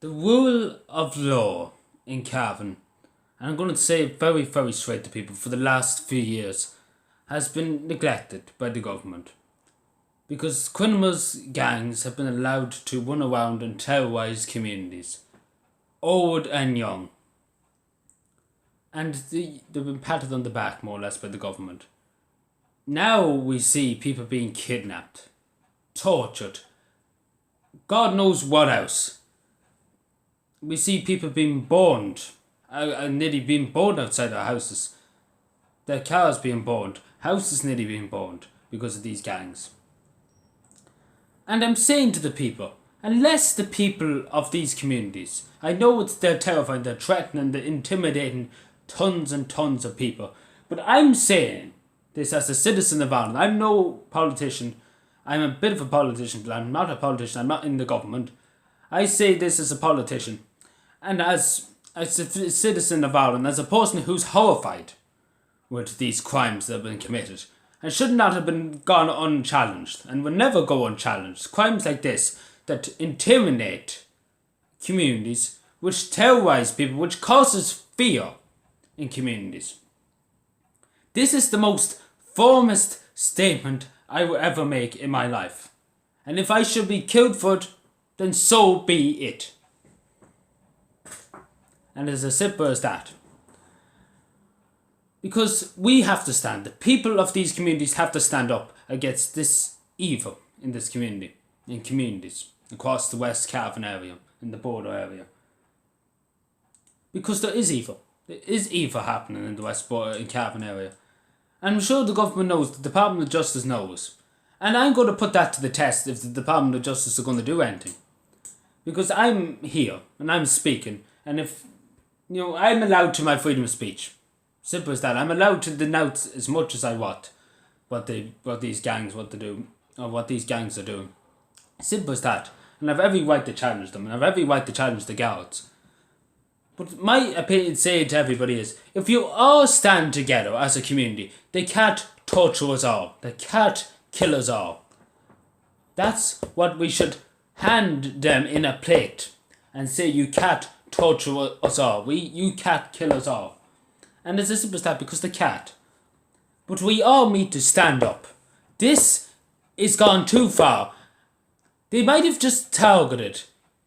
The rule of law in Cavan, and I'm going to say it very, very straight to people, for the last few years, has been neglected by the government. Because criminals gangs have been allowed to run around and terrorise communities, old and young. And they've been patted on the back, more or less, by the government. Now we see people being kidnapped, tortured, God knows what else. We see people being burned, nearly being burned outside their houses. Their cars being burned, houses nearly being burned because of these gangs. And I'm saying to the people, unless the people of these communities, I know they're terrifying, they're threatening, they're intimidating tons and tons of people, but I'm saying this as a citizen of Ireland. I'm no politician. I'm a bit of a politician, but I'm not a politician. I'm not in the government. I say this as a politician, and as a citizen of Ireland, as a person who's horrified with these crimes that have been committed, and should not have been gone unchallenged, and will never go unchallenged. Crimes like this that intimidate communities, which terrorise people, which causes fear in communities. This is the most firmest statement I will ever make in my life. And if I should be killed for it, then so be it. And it's as simple as that. Because we have to stand, the people of these communities have to stand up against this evil in this community, in communities across the West Cavan area, in the border area. Because there is evil. There is evil happening in the West border, in Cavan area. And I'm sure the government knows, the Department of Justice knows. And I'm going to put that to the test if the Department of Justice are going to do anything. Because I'm here, and I'm speaking, and if, I'm allowed to my freedom of speech. Simple as that. I'm allowed to denounce as much as I want what these gangs want to do, or what these gangs are doing. Simple as that. And I have every right to challenge them, and I have every right to challenge the guards. But my opinion saying to everybody is, if you all stand together as a community, they can't torture us all. They can't kill us all. That's what we should hand them in a plate and say, you can't torture us all. You can't kill us all. And it's as simple as that, because they can't. But we all need to stand up. This is gone too far. They might have just targeted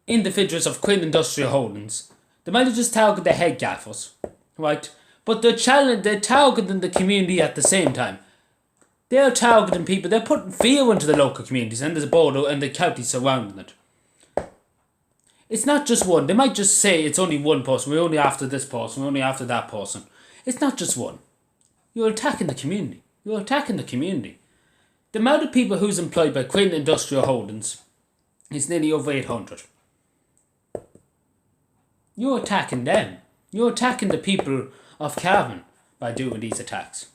individuals of Queen Industrial Holdings. They might have just targeted the head gaffers, right? But they're targeting the community at the same time. They're targeting people. They're putting fear into the local communities and the border and the counties surrounding it. It's not just one. They might just say it's only one person. We're only after this person. We're only after that person. It's not just one. You're attacking the community. You're attacking the community. The amount of people who's employed by Queen Industrial Holdings is nearly over 800. You're attacking them. You're attacking the people of Cavan by doing these attacks.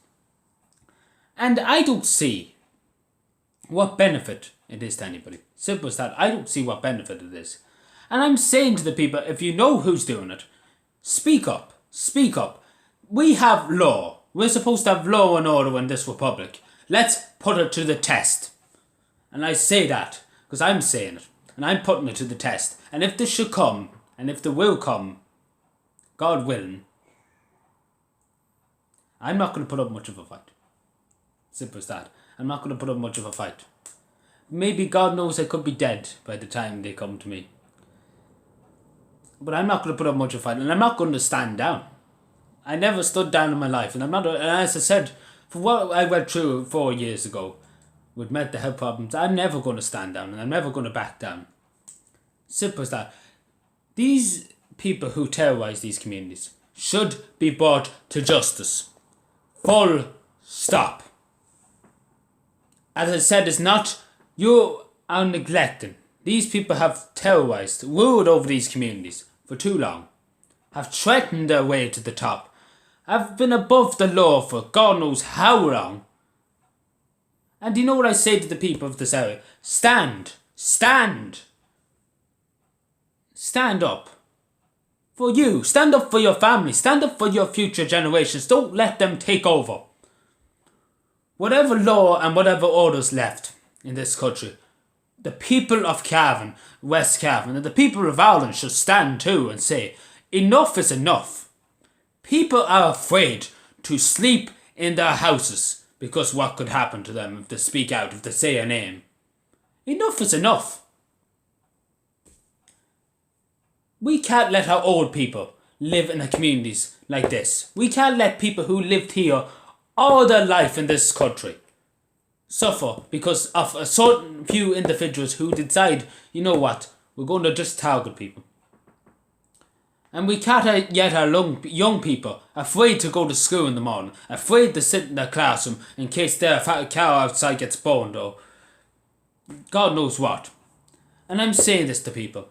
And I don't see what benefit it is to anybody. Simple as that. I don't see what benefit it is. And I'm saying to the people, if you know who's doing it, speak up. Speak up. We have law. We're supposed to have law and order in this republic. Let's put it to the test. And I say that because I'm saying it. And I'm putting it to the test. And if this should come, and if there will come, God willing, I'm not going to put up much of a fight. Simple as that. I'm not going to put up much of a fight. Maybe God knows I could be dead by the time they come to me. But I'm not going to put up much of a fight. And I'm not going to stand down. I never stood down in my life. And I'm not, and as I said, for what I went through 4 years ago with mental health problems, I'm never going to stand down. And I'm never going to back down. Simple as that. These people who terrorise these communities should be brought to justice. Full stop. As I said, it's not, you are neglecting. These people have terrorised, ruled over these communities for too long. Have threatened their way to the top. Have been above the law for God knows how long. And you know what I say to the people of this area? Stand. Stand. Stand up. For you. Stand up for your family. Stand up for your future generations. Don't let them take over. Whatever law and whatever orders left in this country, the people of Cavan, West Cavan, and the people of Ireland should stand too and say, enough is enough. People are afraid to sleep in their houses because what could happen to them if they speak out, if they say a name. Enough is enough. We can't let our old people live in our communities like this. We can't let people who lived here all their life in this country suffer because of a certain few individuals who decide, you know what, we're going to just target people. And we can't yet our young people afraid to go to school in the morning, afraid to sit in their classroom in case their car outside gets burned or God knows what. And I'm saying this to people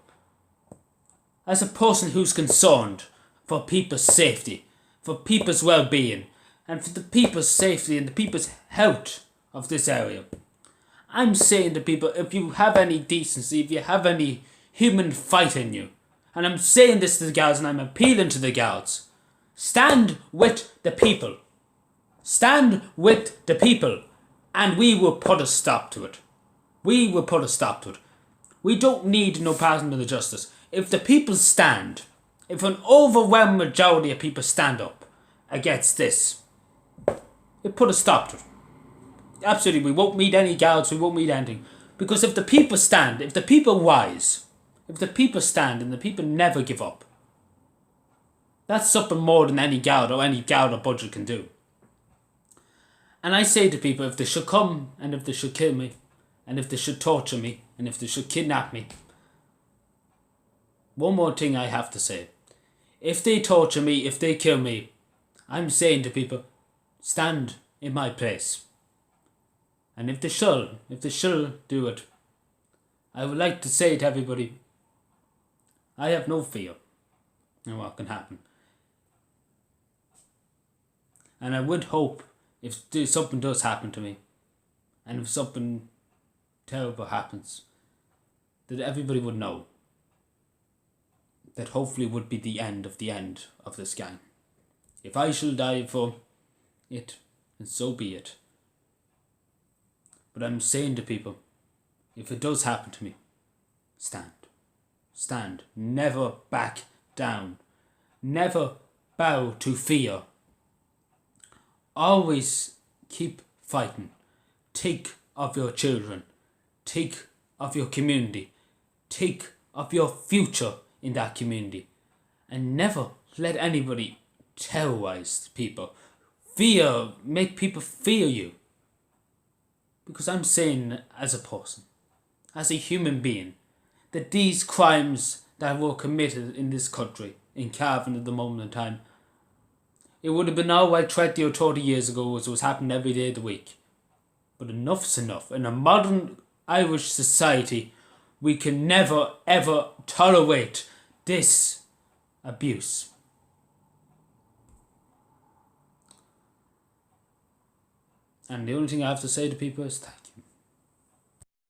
as a person who's concerned for people's safety, for people's well-being, and for the people's safety and the people's health of this area. I'm saying to people, if you have any decency, if you have any human fight in you, and I'm saying this to the guards and I'm appealing to the guards, stand with the people. Stand with the people, and we will put a stop to it. We will put a stop to it. We don't need no Department of the Justice. If the people stand, if an overwhelming majority of people stand up against this, it put a stop to it. Absolutely, we won't meet any guards, we won't meet anything. Because if the people stand, if the people wise, if the people stand and the people never give up, that's something more than any guard or budget can do. And I say to people, if they should come and if they should kill me, and if they should torture me, and if they should kidnap me, one more thing I have to say. If they torture me, if they kill me, I'm saying to people, stand in my place. And if they shall do it, I would like to say to everybody, I have no fear in what can happen. And I would hope if something does happen to me, and if something terrible happens, that everybody would know that hopefully would be the end of this gang. If I shall die for it, and so be it. But I'm saying to people, if it does happen to me, stand. Stand. Never back down. Never bow to fear. Always keep fighting. Think of your children. Think of your community. Think of your future in that community. And never let anybody terrorize people. Make people fear you. Because I'm saying as a person, as a human being, that these crimes that were committed in this country, in Cavan at the moment in time, it would have been all right 20 or 30 years ago as it was happening every day of the week. But enough's enough. In a modern Irish society, we can never ever tolerate this abuse. And the only thing I have to say to people is thank you.